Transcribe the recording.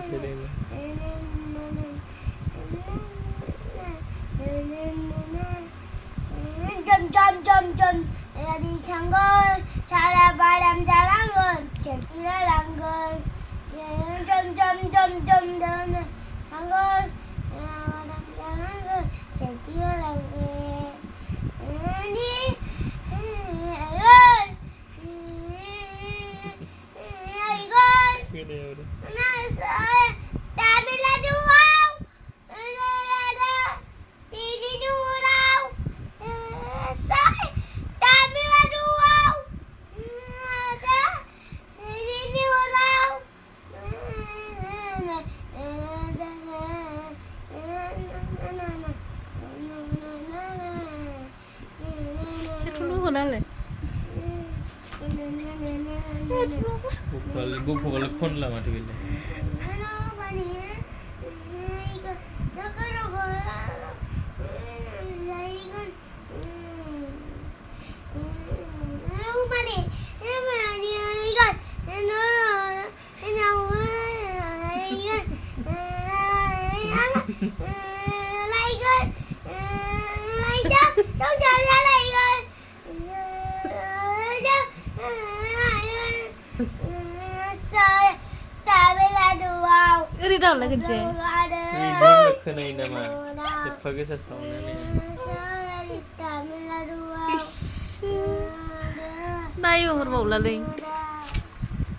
Selena. 점점점점 어디 산걸 살아바람 자랑건 제피라란 걸 점점점점 산걸 살아바람 자랑건 제피라란 걸 아니 이걸 Cái đều đó. nó sợ tại mình là đu không thì đi đu đâu sợ tại mình là đu không thì đi đu đâu Itu lu kenal ya? Buku kalau kon lah mati gila. Iri dah lah kerja. Ini dia kena ini nama. Lepas ke saya sama ni. Nay umur berapa lah, Ling?